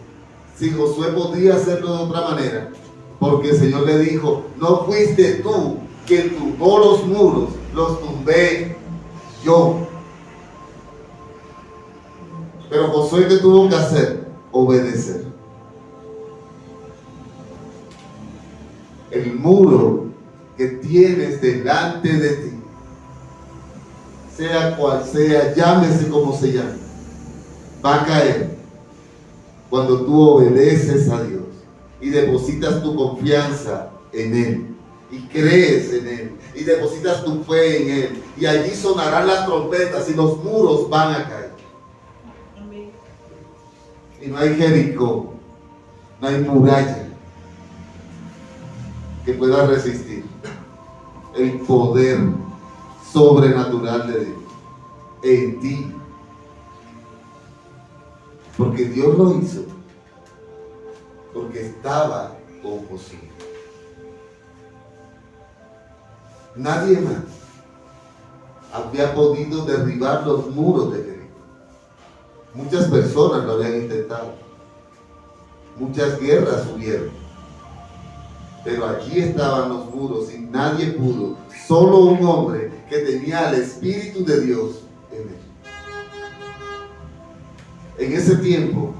Si Josué podía hacerlo de otra manera, porque el Señor le dijo, no fuiste tú quien tumbó los muros, los tumbé yo. Pero Josué, ¿qué tuvo que hacer? Obedecer. El muro que tienes delante de ti, sea cual sea, llámese como se llame, va a caer cuando tú obedeces a Dios y depositas tu confianza en Él y crees en Él y depositas tu fe en Él, y allí sonarán las trompetas y los muros van a caer. Y no hay Jericó, no hay muralla que pueda resistir el poder sobrenatural de Dios en ti. Porque Dios lo hizo, porque estaba con Josué. Nadie más había podido derribar los muros de Jericó. Muchas personas lo habían intentado, muchas guerras hubieron, pero allí estaban los muros y nadie pudo. Solo un hombre que tenía el Espíritu de Dios en él. En ese tiempo,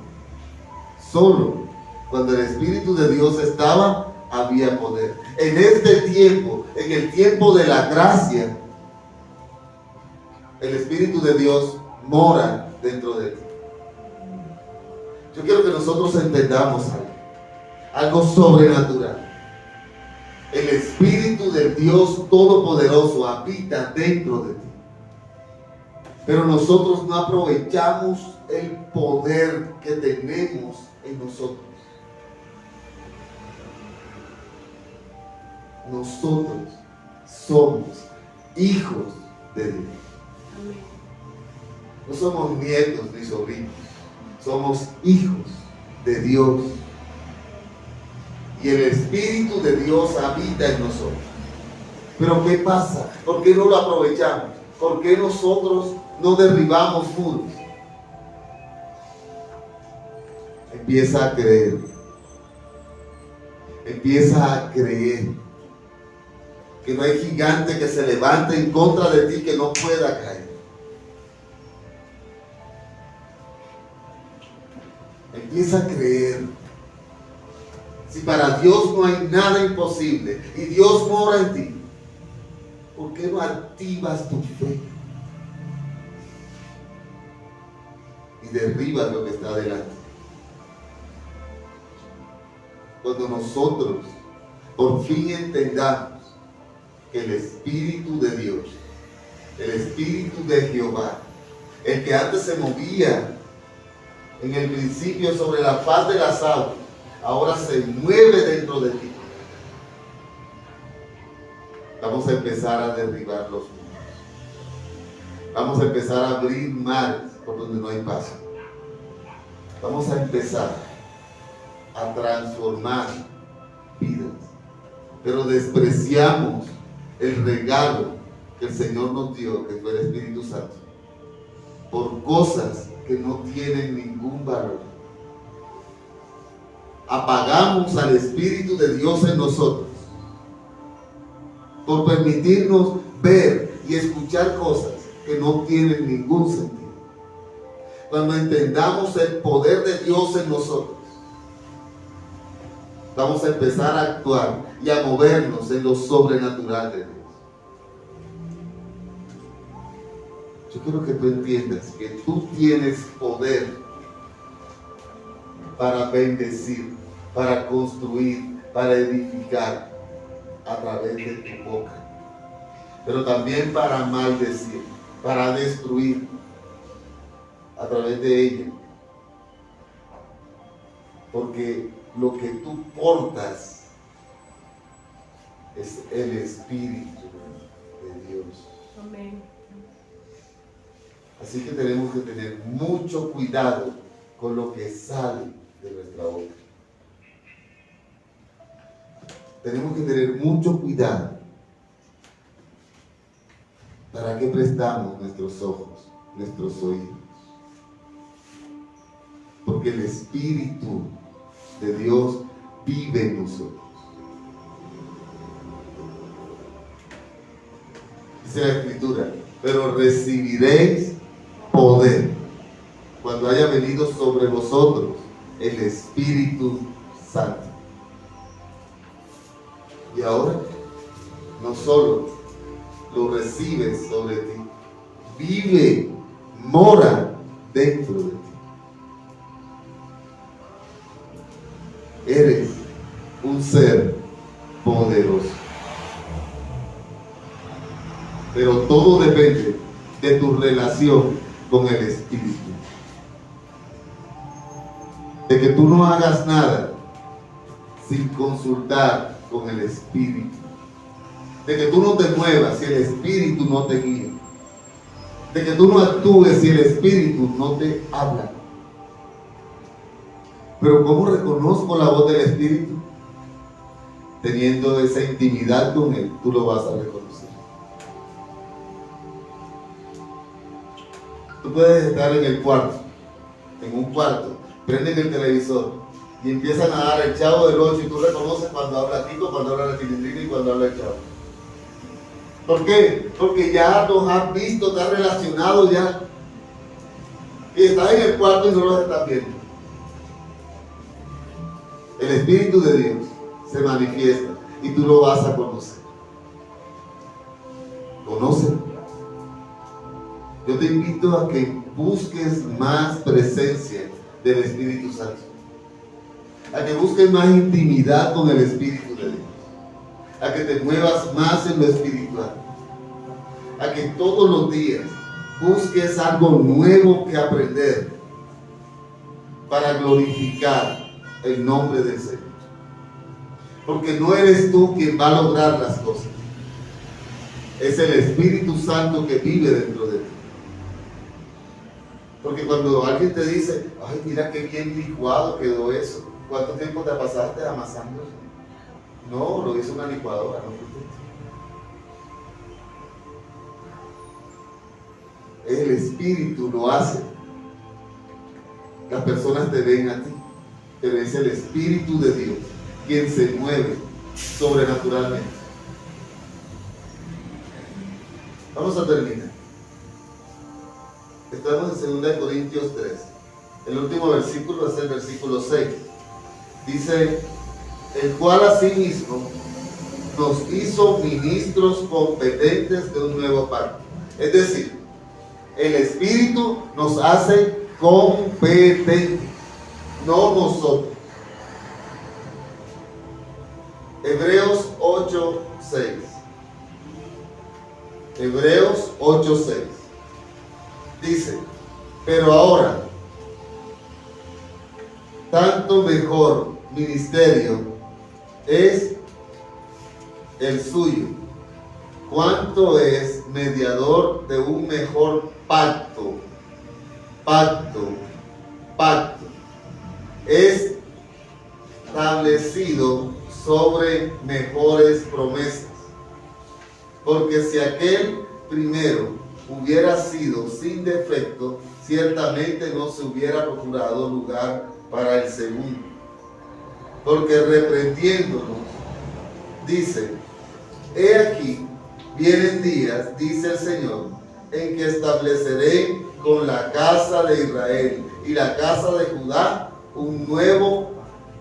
solo cuando el Espíritu de Dios estaba, había poder. En este tiempo, en el tiempo de la gracia, el Espíritu de Dios mora dentro de ti. Yo quiero que nosotros entendamos algo sobrenatural. El Espíritu del Dios Todopoderoso habita dentro de ti. Pero nosotros no aprovechamos el poder que tenemos en nosotros. Nosotros somos hijos de Dios. No somos nietos ni sobrinos. Somos hijos de Dios. Y el Espíritu de Dios habita en nosotros. Pero ¿qué pasa? ¿Por qué no lo aprovechamos? ¿Por qué nosotros no derribamos muros? Empieza a creer. Empieza a creer que no hay gigante que se levante en contra de ti que no pueda caer. Empieza a creer. Si para Dios no hay nada imposible y Dios mora en ti, ¿por qué no activas tu fe y derribas lo que está delante? Cuando nosotros por fin entendamos que el Espíritu de Dios, el Espíritu de Jehová, el que antes se movía en el principio sobre la faz de las aguas, ahora se mueve dentro de ti. Vamos a empezar a derribar los muros. Vamos a empezar a abrir mares por donde no hay paso. Vamos a empezar a transformar vidas. Pero despreciamos el regalo que el Señor nos dio, que fue el Espíritu Santo, por cosas que no tienen ningún valor. Apagamos al Espíritu de Dios en nosotros por permitirnos ver y escuchar cosas que no tienen ningún sentido. Cuando entendamos el poder de Dios en nosotros, vamos a empezar a actuar y a movernos en lo sobrenatural de Dios. Yo quiero que tú entiendas que tú tienes poder para bendecir, para construir, para edificar a través de tu boca, pero también para maldecir, para destruir a través de ella, porque lo que tú portas es el Espíritu de Dios. Amén. Así que tenemos que tener mucho cuidado con lo que sale de nuestra boca. Tenemos que tener mucho cuidado ¿Para qué prestamos nuestros ojos, nuestros oídos? Porque el Espíritu de Dios vive en nosotros. Dice la Escritura, pero recibiréis poder cuando haya venido sobre vosotros el Espíritu Santo. Y ahora, no solo lo recibes sobre ti, vive, mora dentro de ti. Eres un ser poderoso. Pero todo depende de tu relación con el Espíritu. De que tú no hagas nada sin consultar con el Espíritu. De que tú no te muevas si el Espíritu no te guía. De que tú no actúes si el Espíritu no te habla. Pero ¿cómo reconozco la voz del Espíritu? Teniendo esa intimidad con Él, tú lo vas a reconocer. Tú puedes estar en el cuarto, en un cuarto, prenden el televisor y empiezan a dar el Chavo del 8 y tú reconoces cuando habla Kiko, cuando habla la Chilindrina y cuando habla el Chavo. ¿Por qué? Porque ya los has visto, te has relacionado ya. Y estás en el cuarto y no los estás viendo. El Espíritu de Dios se manifiesta y tú lo vas a conocer. Conócelo. Yo te invito a que busques más presencia del Espíritu Santo. A que busques más intimidad con el Espíritu de Dios. A que te muevas más en lo espiritual. A que todos los días busques algo nuevo que aprender para glorificar el nombre del Señor. Porque no eres tú quien va a lograr las cosas. Es el Espíritu Santo que vive dentro de ti. Porque cuando alguien te dice, ay, mira qué bien licuado quedó eso, ¿cuánto tiempo te pasaste amasando? No, lo hizo una licuadora, no fue tú. El Espíritu lo hace. Las personas te ven a ti, pero es el Espíritu de Dios quien se mueve sobrenaturalmente. Vamos a terminar. Estamos en 2 Corintios 3. El último versículo es el versículo 6. Dice, el cual asimismo nos hizo ministros competentes de un nuevo pacto. Es decir, el Espíritu nos hace competentes, no nosotros. Hebreos 8:6. Hebreos 8:6. Dice, pero ahora, tanto mejor ministerio es el suyo, cuanto es mediador de un mejor pacto. Es establecido sobre mejores promesas. Porque si aquel primero hubiera sido sin defecto, ciertamente no se hubiera procurado lugar para el segundo. Porque reprendiéndonos, dice, he aquí, vienen días, dice el Señor, en que estableceré con la casa de Israel y la casa de Judá un nuevo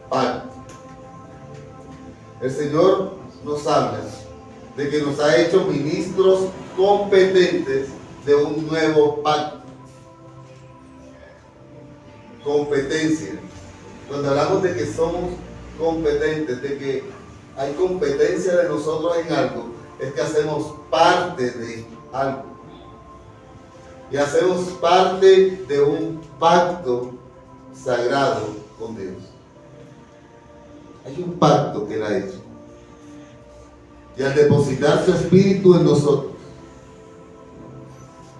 pacto. El Señor nos habla de que nos ha hecho ministros competentes de un nuevo pacto. Competencia. Cuando hablamos de que somos competentes, de que hay competencia de nosotros en algo, es que hacemos parte de algo. Y hacemos parte de un pacto sagrado con Dios. Hay un pacto que Él ha hecho. Y al depositar su Espíritu en nosotros,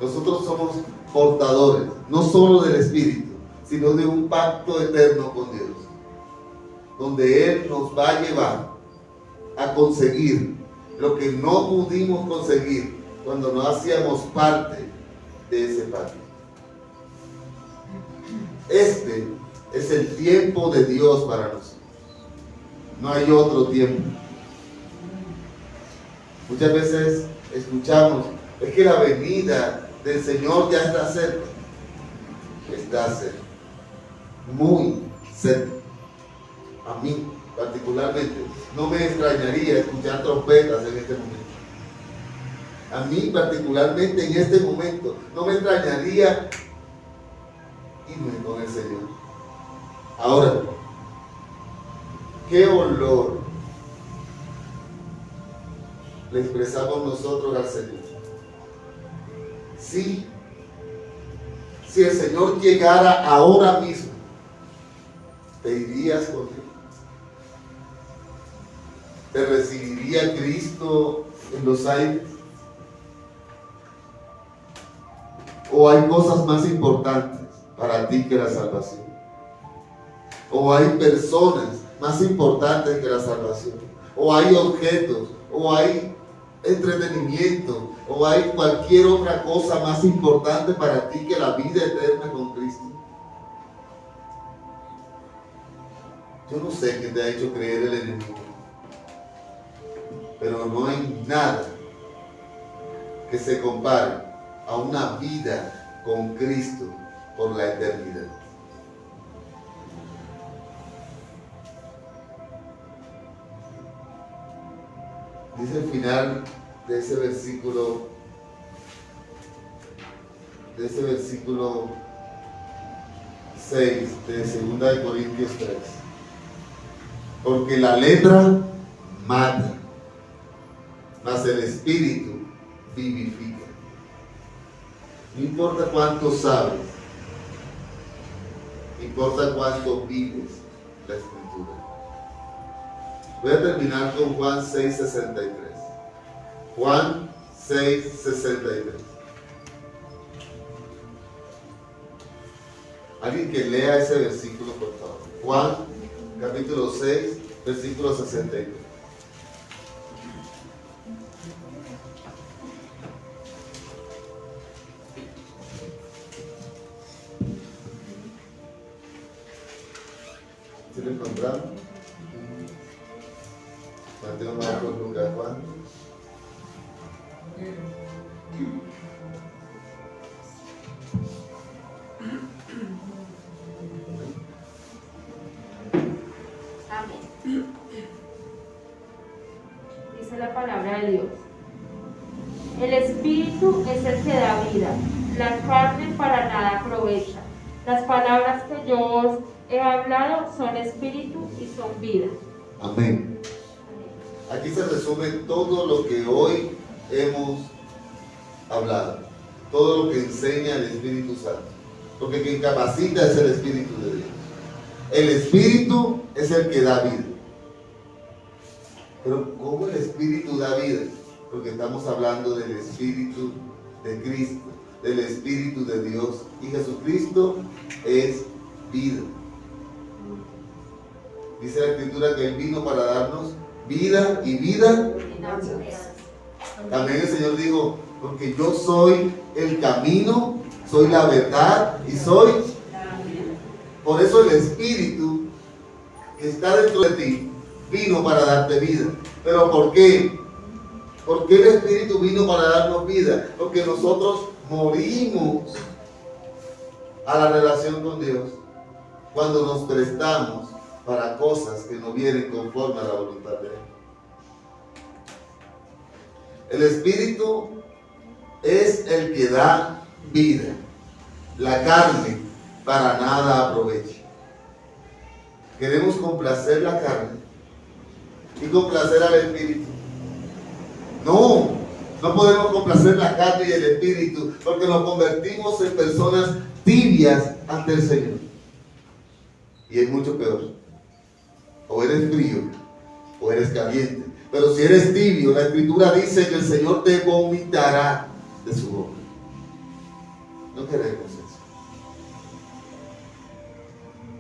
nosotros somos portadores, no solo del Espíritu, sino de un pacto eterno con Dios, donde Él nos va a llevar a conseguir lo que no pudimos conseguir cuando no hacíamos parte de ese pacto. Este es el tiempo de Dios para nosotros. No hay otro tiempo. Muchas veces escuchamos, es que la venida del Señor ya está cerca. Está cerca. Muy cerca. A mí, particularmente, no me extrañaría escuchar trompetas en este momento. A mí, particularmente en este momento, no me extrañaría irme con el Señor. Ahora, ¿qué olor le expresamos nosotros al Señor? Si el Señor llegara ahora mismo, ¿te irías con Él? ¿Te recibiría Cristo en los aires? ¿O hay cosas más importantes para ti que la salvación? ¿O hay personas más importantes que la salvación? ¿O hay objetos? ¿O hay entretenimiento? ¿O hay cualquier otra cosa más importante para ti que la vida eterna con Cristo? Yo no sé qué te ha hecho creer el enemigo, pero no hay nada que se compare a una vida con Cristo por la eternidad. Dice el final de ese versículo 6 de 2 de Corintios 3. Porque la letra mata, mas el espíritu vivifica. No importa cuánto sabes, importa cuánto vives la Escritura. Voy a terminar con Juan 6:63. Juan 6:63. Alguien que lea ese versículo, por favor. Juan, capítulo 6, versículo 63. ¿Sí lo encontraron? Mateo, Marcos, Lucas, Juan. Amén. Dice la palabra de Dios. El espíritu es el que da vida, la carne para nada aprovecha. Las palabras que yo os he hablado son espíritu y son vida. Amén. Aquí se resume todo lo que hoy hemos hablado, todo lo que enseña el Espíritu Santo, porque quien capacita es el Espíritu de Dios. El Espíritu es el que da vida. Pero ¿cómo el Espíritu da vida? Porque estamos hablando del Espíritu de Cristo, del Espíritu de Dios, y Jesucristo es vida. Dice la Escritura que Él vino para darnos vida y vida. También el Señor dijo, porque yo soy el camino, soy la verdad y soy. Por eso el Espíritu que está dentro de ti vino para darte vida. ¿Pero por qué? ¿Por qué el Espíritu vino para darnos vida? Porque nosotros morimos a la relación con Dios cuando nos prestamos para cosas que no vienen conforme a la voluntad de Él. El Espíritu es el que da vida. La carne para nada aprovecha. Queremos complacer la carne y complacer al Espíritu. No podemos complacer la carne y el Espíritu, porque nos convertimos en personas tibias ante el Señor. Y es mucho peor. O eres frío o eres caliente. Pero si eres tibio, la Escritura dice que el Señor te vomitará de su boca. No queremos eso.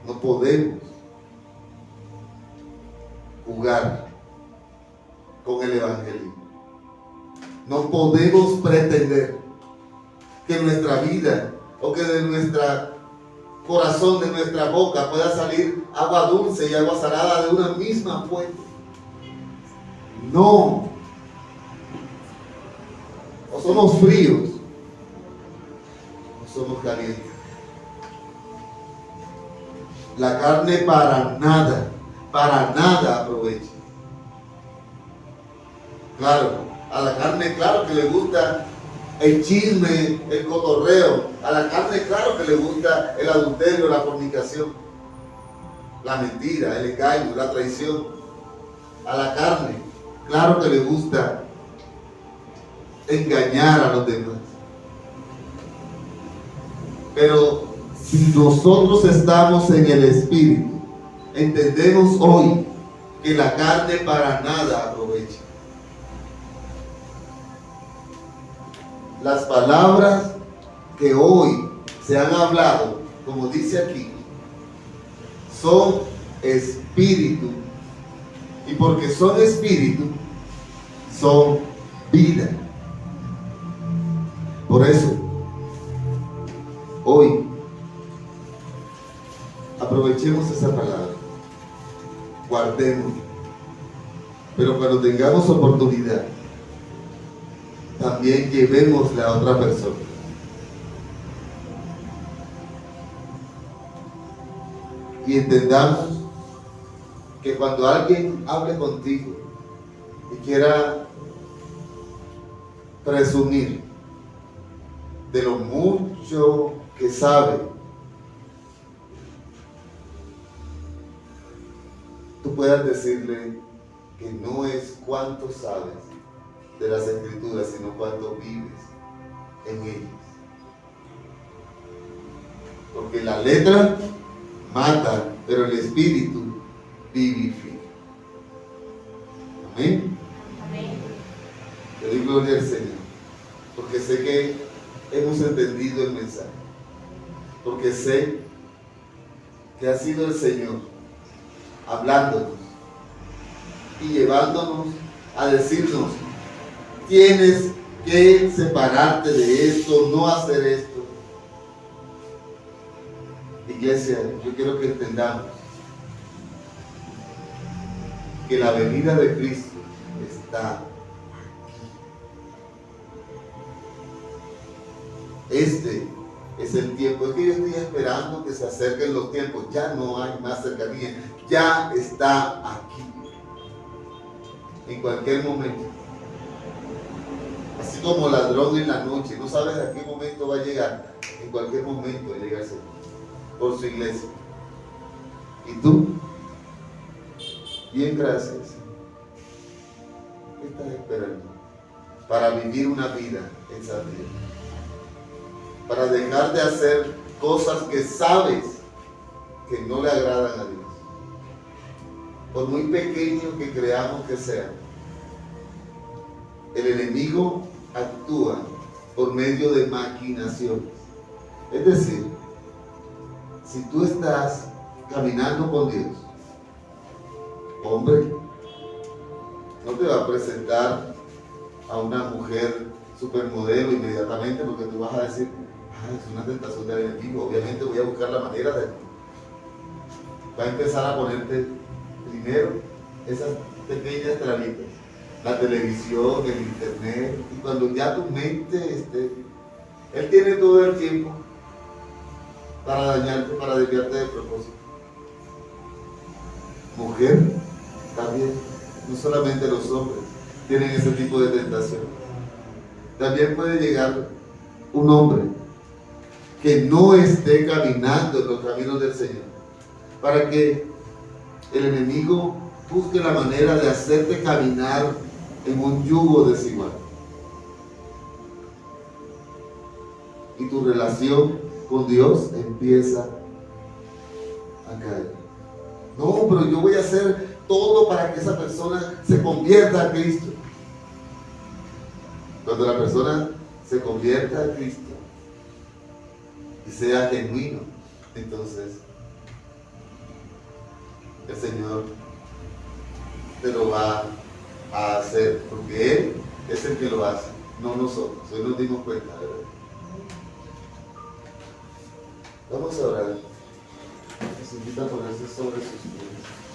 No podemos jugar con el evangelio. No podemos pretender que nuestra vida o que de nuestro corazón, de nuestra boca, pueda salir agua dulce y agua salada de una misma fuente. No. O somos fríos o somos calientes. La carne para nada aprovecha. Claro, a la carne claro que le gusta el chisme, el cotorreo. A la carne claro que le gusta el adulterio, la fornicación, la mentira, el engaño, la traición. A la carne claro que le gusta engañar a los demás. Pero si nosotros estamos en el Espíritu, entendemos hoy que la carne para nada aprovecha. Las palabras que hoy se han hablado, como dice aquí, son espíritu. Y porque son espíritu, son vida. Por eso, hoy, aprovechemos esa palabra, guardemos, pero cuando tengamos oportunidad, también llevémosle a otra persona. Y entendamos que cuando alguien hable contigo y quiera presumir de lo mucho que sabe, tú puedas decirle que no es cuánto sabes de las Escrituras, sino cuánto vives en ellas. Porque la letra mata, pero el Espíritu vivifica. Amén. Amén. Le doy gloria al Señor, porque sé que hemos entendido el mensaje, porque sé que ha sido el Señor hablándonos y llevándonos a decirnos: tienes que separarte de esto, no hacer esto. Iglesia, yo quiero que entendamos que la venida de Cristo está aquí. Este es el tiempo. Es que yo estoy esperando que se acerquen los tiempos. Ya no hay más cercanía. Ya está aquí. En cualquier momento. Así como ladrón en la noche. No sabes a qué momento va a llegar. En cualquier momento llega el Señor. Por su iglesia. ¿Y tú? Bien, gracias. ¿Qué estás esperando? Para vivir una vida en santidad. Para dejar de hacer cosas que sabes que no le agradan a Dios. Por muy pequeño que creamos que sea. El enemigo actúa por medio de maquinaciones. Es decir, si tú estás caminando con Dios, hombre, no te va a presentar a una mujer supermodelo inmediatamente, porque tú vas a decir: ay, es una tentación del enemigo. Obviamente voy a buscar la manera de... Va a empezar a ponerte primero esas pequeñas trabitas, la televisión, el internet, y cuando ya tu mente esté... Él tiene todo el tiempo para dañarte, para desviarte del propósito. Mujer, también, no solamente los hombres tienen ese tipo de tentación. También puede llegar un hombre que no esté caminando en los caminos del Señor, para que el enemigo busque la manera de hacerte caminar en un yugo desigual. Y tu relación con Dios empieza a caer. No, pero yo voy a hacer todo para que esa persona se convierta a Cristo. Cuando la persona se convierta a Cristo y sea genuino, entonces el Señor te lo va a hacer, porque Él es el que lo hace. no nosotros. Hoy nos dimos cuenta, ¿verdad? Vamos a orar. Les invito a ponerse sobre sus pies.